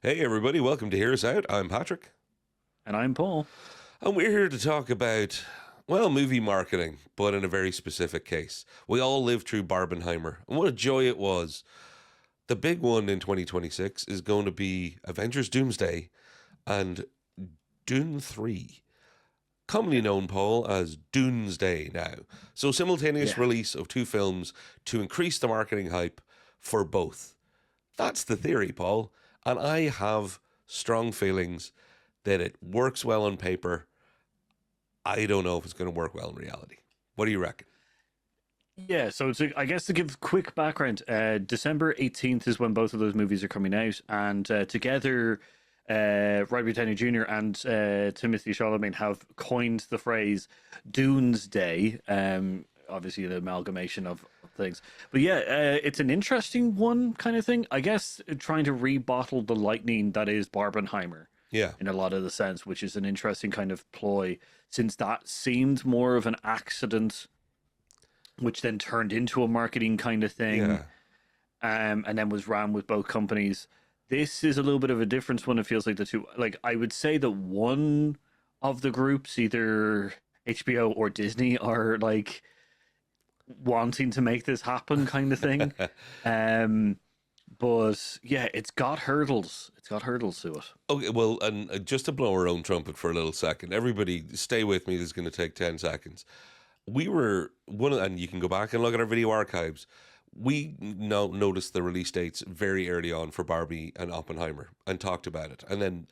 Hey everybody, welcome to Hear Us Out. I'm Patrick. And I'm Paul. And we're here to talk about, well, movie marketing, but in a very specific case. We all lived through Barbenheimer, and what a joy it was. The big one in 2026 is going to be Avengers Doomsday and Dune 3, commonly known, Paul, as Dunesday now. So simultaneous Yeah. release of two films to increase the marketing hype for both. That's the theory, Paul. And I have strong feelings that it works well on paper. I don't know if it's going to work well in reality. What do you reckon? Yeah, so I guess to give quick background, December 18th is when both of those movies are coming out, and together, Robert Downey Jr. and Timothy Chalamet have coined the phrase "Dunesday." Obviously, an amalgamation of things, but yeah, it's an interesting one kind of thing. I guess trying to rebottle the lightning that is Barbenheimer Yeah, in a lot of the sense, which is an interesting kind of ploy, since that seemed more of an accident which then turned into a marketing kind of thing, yeah. and then was ran with both companies. This is a little bit of a difference when it feels like the two. Like I would say that one of the groups, either HBO or Disney, are like wanting to make this happen, kind of thing. Um, but yeah, it's got hurdles. It's got hurdles to it. Okay, well, and just to blow our own trumpet for a little second, everybody stay with me. This is going to take 10 seconds. We were and you can go back and look at our video archives. We noticed the release dates very early on for Barbie and Oppenheimer and talked about it. And then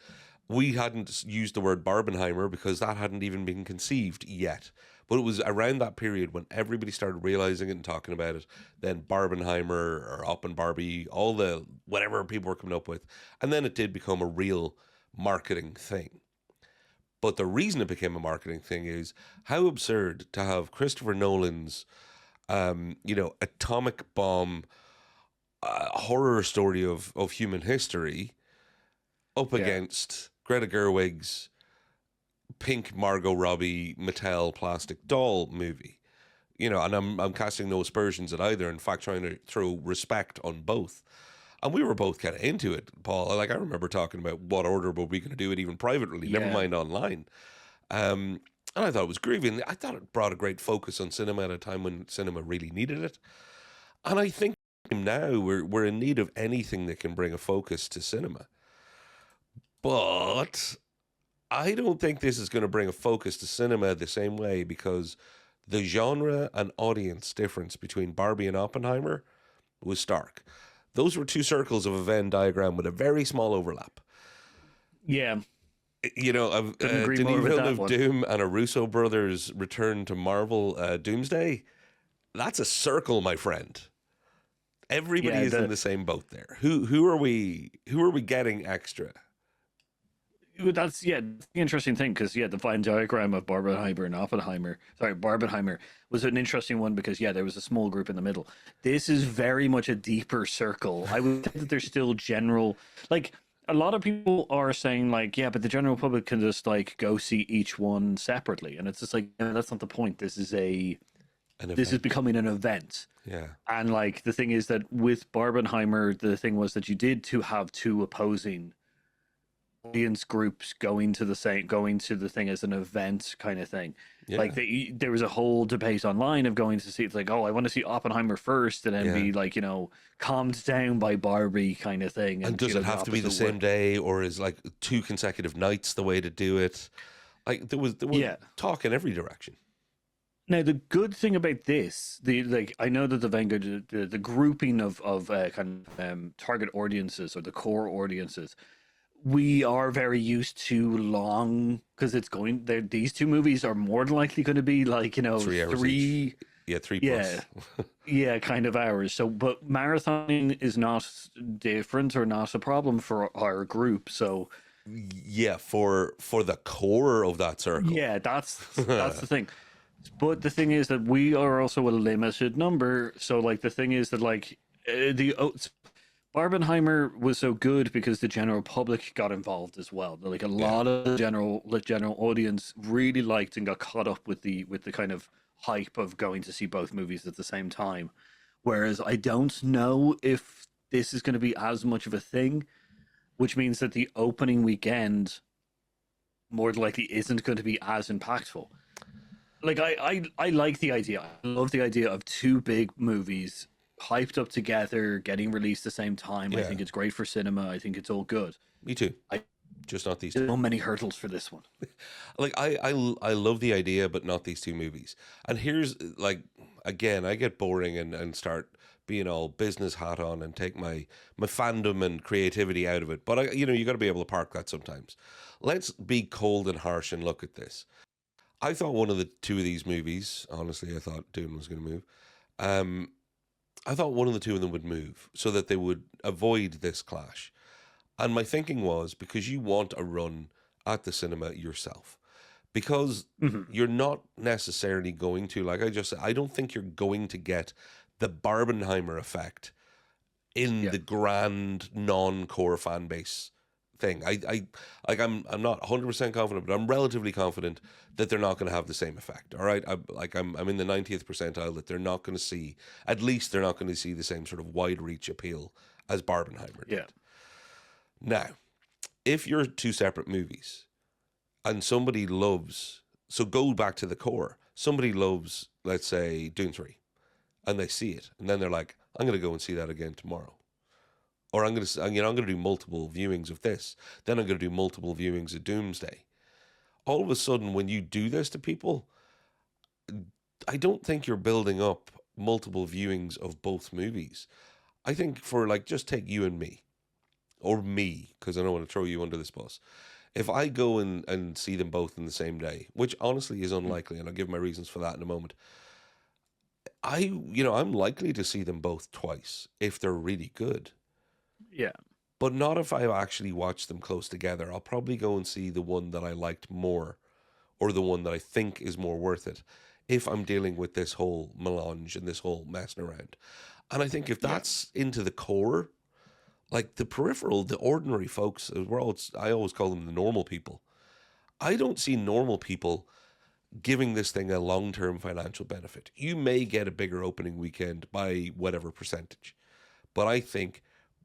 we hadn't used the word Barbenheimer because that hadn't even been conceived yet. But it was around that period when everybody started realizing it and talking about it. Then Barbenheimer or Oppen Barbie, all the whatever people were coming up with. And then it did become a real marketing thing. But the reason it became a marketing thing is how absurd to have Christopher Nolan's, atomic bomb horror story of human history up Yeah, against Greta Gerwig's pink Margot Robbie Mattel plastic doll movie. And I'm casting no aspersions at either. In fact, trying to throw respect on both. And we were both kind of into it, Paul. Like I remember talking about what order were we going to do it, even privately, never yeah, mind online. And I thought it was groovy. And I thought it brought a great focus on cinema at a time when cinema really needed it. And I think now we're in need of anything that can bring a focus to cinema. But I don't think this is going to bring a focus to cinema the same way because the genre and audience difference between Barbie and Oppenheimer was stark. Those were two circles of a Venn diagram with a very small overlap. yeah. Couldn't agree more Denis with that Villeneuve one. Doom and a Russo brothers return to Marvel Doomsday. That's a circle, my friend. Everybody Yeah, is in the the same boat there. Who are we getting extra? That's the interesting thing, because the Venn diagram of Barbenheimer and Oppenheimer, sorry, Barbenheimer, was an interesting one because there was a small group in the middle. This is very much a deeper circle. I would think that there's still general, like, a lot of people are saying like, yeah, but the general public can just like go see each one separately, and it's just like, that's not the point. An This is event. becoming an event. Yeah. And like the thing is that with Barbenheimer, the thing was that you did to have two opposing audience groups going to the thing as an event kind of thing. Like Yeah. there was a whole debate online of going to see, it's like, oh, I want to see Oppenheimer first, and then Yeah. be like, calmed down by Barbie kind of thing, And and does it the have to be the opposite same work. day, or is like two consecutive nights the way to do it? Like there was Yeah. talk in every direction. Now the good thing about this, I know that the Vanguard, the grouping of kind of target audiences or the core audiences, we are very used to long, because it's going there. These two movies are more than likely going to be like 3 hours each. three, Yeah, three yeah, plus. kind of hours. So, but marathoning is not different or not a problem for our group. So, Yeah, for the core of that circle. yeah, that's the thing. But the thing is that we are also a limited number. So, like, the thing is that Barbenheimer was so good because the general public got involved as well. Like a Yeah. lot of the general audience really liked and got caught up with the kind of hype of going to see both movies at the same time. Whereas I don't know if this is going to be as much of a thing. which means that the opening weekend more than likely isn't going to be as impactful. Like I like the idea. I love the idea of two big movies hyped up together, getting released at the same time. I Yeah, think it's great for cinema. I think it's all good. me too. I Just not these two. There's so many hurdles for this one. Like I love the idea, but not these two movies. And here's like again, I get boring and start being all business hat on and take my fandom and creativity out of it. But you got to be able to park that sometimes. Let's be cold and harsh and look at this. I thought one of the two of these movies, honestly, I thought Dune was going to move. Um, I thought one of the two of them would move so that they would avoid this clash. And my thinking was because you want a run at the cinema yourself. Because Hmm. you're not necessarily going to, like I just said, I don't think you're going to get the Barbenheimer effect in Yeah, the grand non-core fan base thing. I'm not 100% confident, but I'm relatively confident that they're not going to have the same effect. All right, I'm in the 90th percentile that they're not going to see, at least they're not going to see the same sort of wide reach appeal as Barbenheimer yeah, did. Now, if you're two separate movies and somebody loves, so go back to the core. Somebody loves, let's say, Dune 3, and they see it, and then they're like, I'm going to go and see that again tomorrow. Or I'm going to do multiple viewings of this. Then I'm going to do multiple viewings of Doomsday. All of a sudden, when you do this to people, I don't think you're building up multiple viewings of both movies. I think for like, just take you and me, or me, because I don't want to throw you under this bus. If I go and see them both in the same day, which honestly is unlikely, and I'll give my reasons for that in a moment, I'm likely to see them both twice if they're really good. yeah, But not if I actually watch them close together. I'll probably go and see the one that I liked more or the one that I think is more worth it if I'm dealing with this whole melange and this whole messing around. And I think if yeah, that's into the core, like the peripheral, the ordinary folks, I always call them the normal people. I don't see normal people giving this thing a long-term financial benefit. You may get a bigger opening weekend by whatever percentage, but I think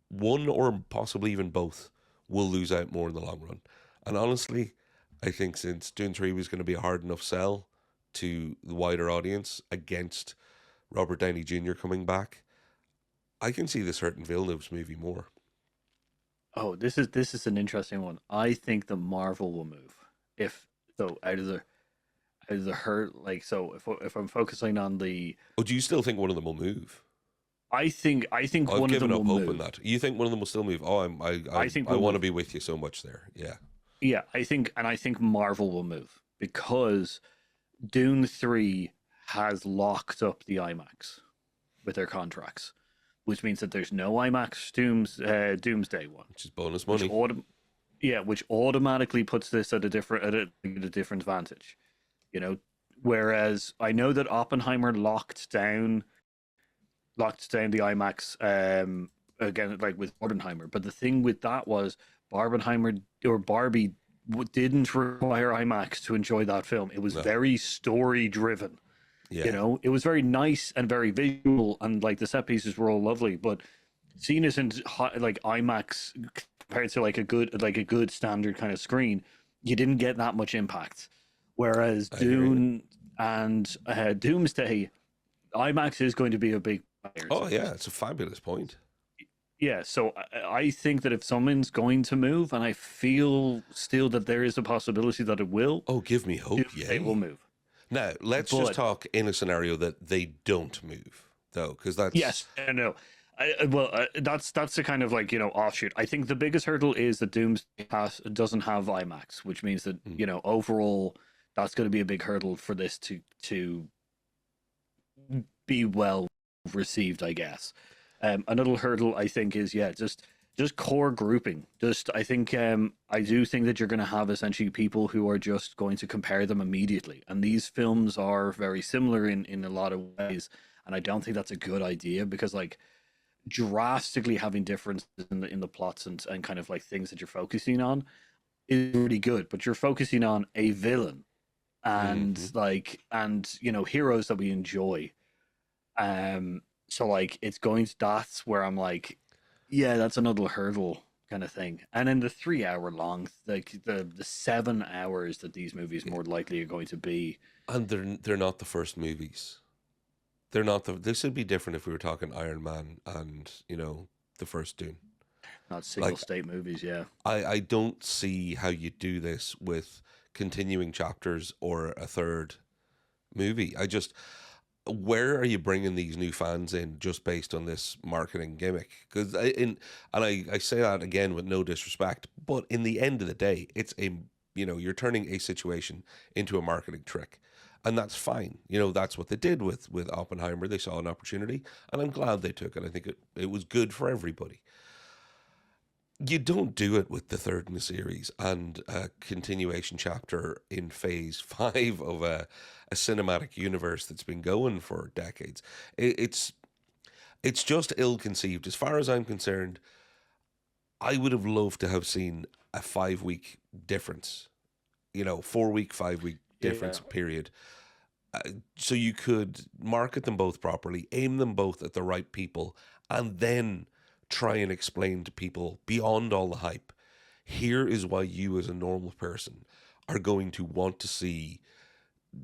one or possibly even both will lose out more in the long run. And honestly, I think since Dune 3 was going to be a hard enough sell to the wider audience against Robert Downey Jr. coming back, I can see this hurting Villeneuve's movie more. Oh, this is an interesting one. I think the Marvel will move if so out of the hurt like so if I'm focusing on the Oh, do you still think one of them will move? I think I've one of given them will up hope on move. that. You think one of them will still move? Oh, I think I will want to move. be with you so much there. Yeah. Yeah, I think Marvel will move because Dune 3 has locked up the IMAX with their contracts, which means that there's no IMAX Doomsday one, Which is bonus which money. which automatically puts this at a different vantage, you know. Whereas I know that Oppenheimer locked down the IMAX again, like with Barbenheimer. But the thing with that was Barbenheimer or Barbie didn't require IMAX to enjoy that film. It was No. very story driven. You Yeah. know, it was very nice and very visual, and like the set pieces were all lovely. But seeing it in like IMAX compared to like a good standard kind of screen, you didn't get that much impact. Whereas I hear you. Dune and Doomsday, IMAX is going to be a big player. Oh, yeah. It's a fabulous point. Yeah, so I think that if someone's going to move, and I feel still that there is a possibility that it will, Oh, give me hope. Doomsday will Yay. move. Now, let's just But talk in a scenario that they don't move, though, because that's. yes, I know. That's the kind of like offshoot. I think the biggest hurdle is that doesn't have IMAX, which means that Mm. overall that's going to be a big hurdle for this to be well received, I guess. Another hurdle I think is just core grouping. Just I think I do think that you're going to have essentially people who are just going to compare them immediately, and these films are very similar in a lot of ways, and I don't think that's a good idea because like drastically having differences in the plots and kind of like things that you're focusing on is really good, but you're focusing on a villain and Hmm. heroes that we enjoy. So like it's going to that's where I'm like, yeah, that's another hurdle kind of thing. And in the 3 hour long, like the 7 hours that these movies more likely are going to be. And they're not the first movies. They're not the. This would be different if we were talking Iron Man and the first Dune. Not single Like state movies, yeah. I don't see how you do this with continuing chapters or a third movie. Where are you bringing these new fans in just based on this marketing gimmick? Because I say that again with no disrespect, but in the end of the day, it's you're turning a situation into a marketing trick, and that's fine. That's what they did with Oppenheimer. They saw an opportunity, and I'm glad they took it. I think it was good for everybody. You don't do it with the third in the series and a continuation chapter in phase 5 of a cinematic universe that's been going for decades. It's just ill-conceived. As far as I'm concerned, I would have loved to have seen a 5 week difference, 4 week, 5 week difference period. So you could market them both properly, aim them both at the right people, and then try and explain to people beyond all the hype, here is why you as a normal person are going to want to see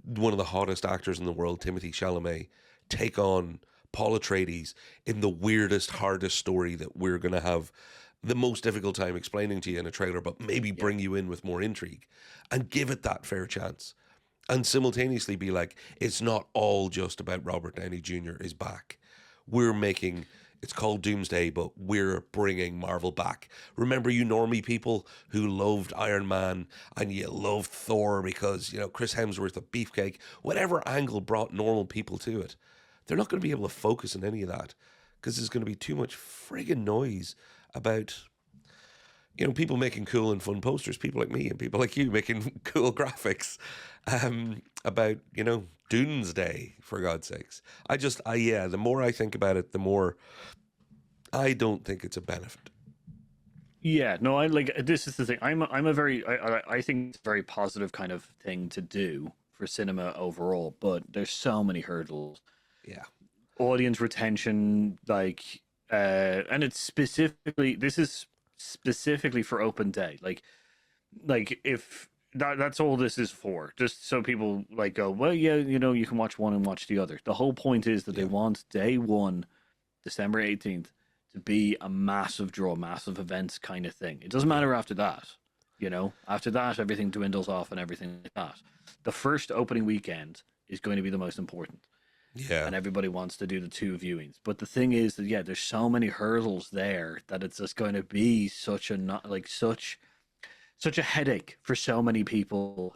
one of the hottest actors in the world, Timothée Chalamet, take on Paul Atreides in the weirdest, hardest story that we're going to have the most difficult time explaining to you in a trailer, but maybe bring you in with more intrigue and give it that fair chance. And simultaneously be like, it's not all just about Robert Downey Jr. is back. It's called Doomsday, but we're bringing Marvel back. Remember, you normie people who loved Iron Man and you loved Thor because, Chris Hemsworth, a beefcake, whatever angle brought normal people to it. They're not going to be able to focus on any of that because there's going to be too much friggin' noise about, people making cool and fun posters, people like me and people like you making cool graphics about, Dunesday, for God's sakes. The more I think about it, the more I don't think it's a benefit. Yeah, no, this is the thing. I think it's a very positive kind of thing to do for cinema overall, but there's so many hurdles. Yeah. Audience retention, and this is specifically for open day. If that's all this is for, just so people go, well, yeah, you can watch one and watch the other. The whole point is that they want day one, December 18th, to be a massive draw, massive events kind of thing. It doesn't matter after that. After that, everything dwindles off and everything like that. The first opening weekend is going to be the most important. Yeah. And everybody wants to do the 2 viewings. But the thing is that, there's so many hurdles there that it's just going to be such a headache for so many people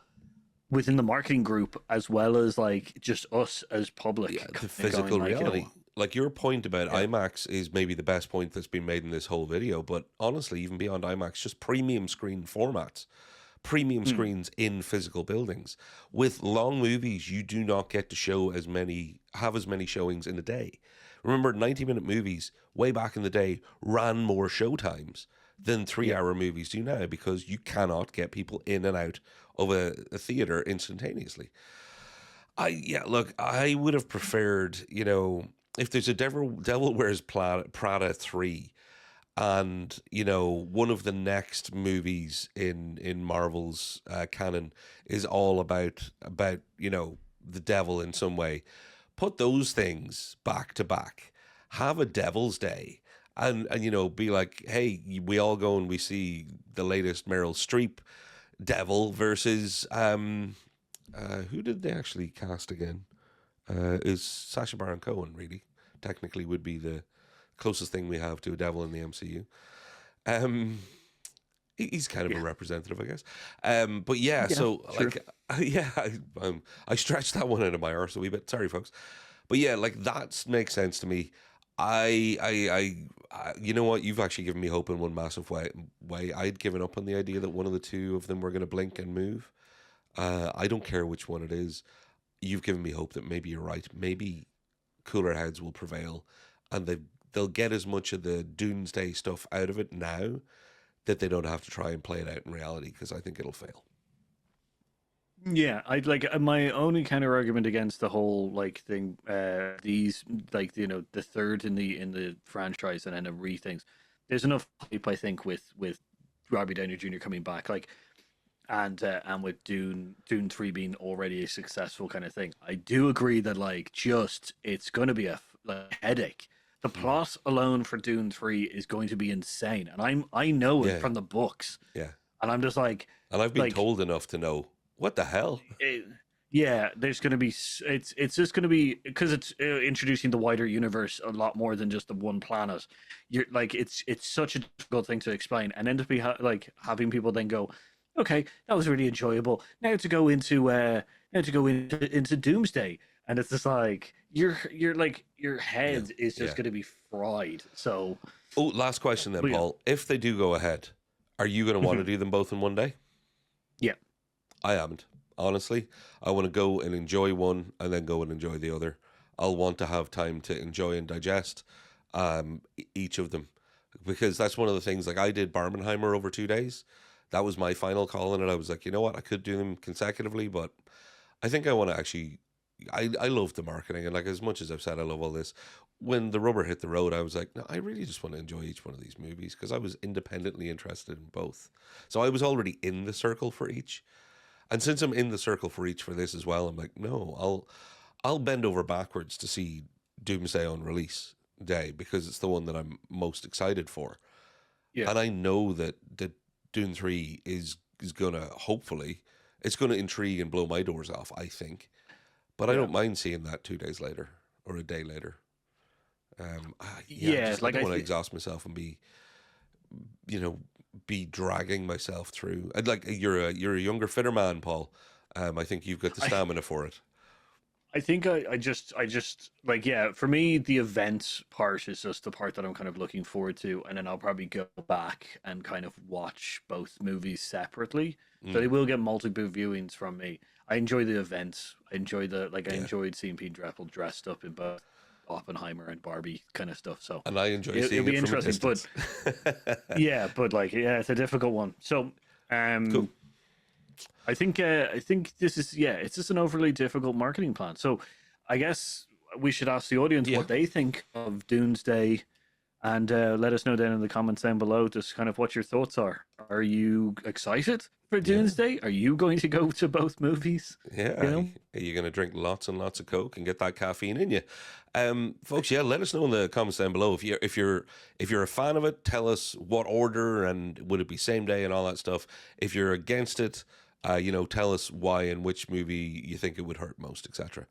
within the marketing group, as well as just us as public. Yeah, the physical reality. Your point about IMAX is maybe the best point that's been made in this whole video. But honestly, even beyond IMAX, just premium screen formats. Premium screens in physical buildings. With long movies, you do not get to have as many showings in a day. Remember, 90-minute movies way back in the day ran more showtimes than 3-hour movies do now, because you cannot get people in and out of a theater instantaneously. I would have preferred, if there's a Devil Wears Prada 3, and one of the next movies in Marvel's canon is all about the devil in some way, put those things back to back, have a Devil's Day, and be like, hey, we all go and we see the latest Meryl Streep Devil versus who did they actually cast again? Is Sacha Baron Cohen really technically would be the closest thing we have to a devil in the MCU. He's kind of a representative, I guess. But yeah, so sure. I stretched that one out of my arse a wee bit. Sorry, folks. But yeah, that makes sense to me. I you know what? You've actually given me hope in one massive way. I'd given up on the idea that one of the two of them were going to blink and move. I don't care which one it is. You've given me hope that maybe you're right. Maybe cooler heads will prevail, and they'll get as much of the Doomsday stuff out of it now that they don't have to try and play it out in reality, because I think it'll fail. Yeah, I'd my only counter argument against the whole thing, these the third in the franchise and then a things. there's enough hype, I think, with Robbie Downey Jr. coming back, like, and with Dune 3 being already a successful kind of thing. I do agree that like just it's going to be a like, headache. The Mm. plot alone for Dune 3 is going to be insane, and I know it Yeah, from the books, yeah. and I'm just And I've been like told enough to know what the hell. yeah, there's going to be it's just going to be because it's introducing the wider universe a lot more than just the one planet. You're like it's such a difficult thing to explain, and then to be like having people then go, okay, that was really enjoyable. Now to go into Doomsday, and it's just like you're like your Yeah, head is just yeah. going to be fried. So, Oh, last question then, but yeah, Paul. If they do go ahead, are you going to want to Mhm. do them both in one day? Yeah, I haven't. Honestly, I want to go and enjoy one and then go and enjoy the other. I'll want to have time to enjoy and digest each of them because that's one of the things. Like I did Barbenheimer over 2 days. That was my final call on it. I was like, you know what, I could do them consecutively, but I think I want to actually. I love the marketing and like as much as I've said I love all this. When the rubber hit the road, I was like, no, I really just want to enjoy each one of these movies because I was independently interested in both. So I was already in the circle for each. And since I'm in the circle for each for this as well, I'm like, no, I'll bend over backwards to see Doomsday on release day because it's the one that I'm most excited for. yeah, And I know that Dune 3 is gonna hopefully it's gonna intrigue and blow my doors off, I think. But I yeah, don't mind seeing that 2 days later or a day later. Yeah, yeah. I Like don't want to exhaust myself and you know, be dragging myself through. And like you're a younger, fitter man, Paul. I think you've got the I stamina for it. I think I just like yeah, for me the event part is just the part that I'm kind of looking forward to, and then I'll probably go back and kind of watch both movies separately. So they Mm, will get multiple viewings from me. I enjoy the events. I yeah, enjoyed seeing Pete Dreppel dressed up in both Oppenheimer and Barbie kind of stuff. So and I enjoy it'll seeing be it from a interesting. But distance. yeah, but like yeah, it's a difficult one. So Cool. um I think this is yeah, it's just an overly difficult marketing plan. So I guess we should ask the audience Yeah, what they think of Doomsday and let us know down in the comments down below just kind of what your thoughts are. Are you excited for yeah, Doomsday? Are you going to go to both movies? You yeah. know? Are you going to drink lots and lots of Coke and get that caffeine in you, folks? Yeah, let us know in the comments down below if you're a fan of it. Tell us what order and would it be same day and all that stuff. If you're against it, tell us why and which movie you think it would hurt most, etc.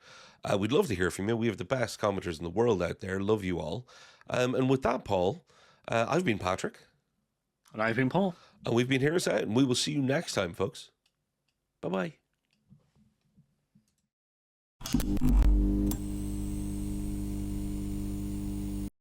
We'd love to hear from you. We have the best commenters in the world out there. Love you all. And with that, Paul, I've been Patrick, And I've been Paul. and we've been Hear Us Out, and we will see you next time, folks. Bye bye.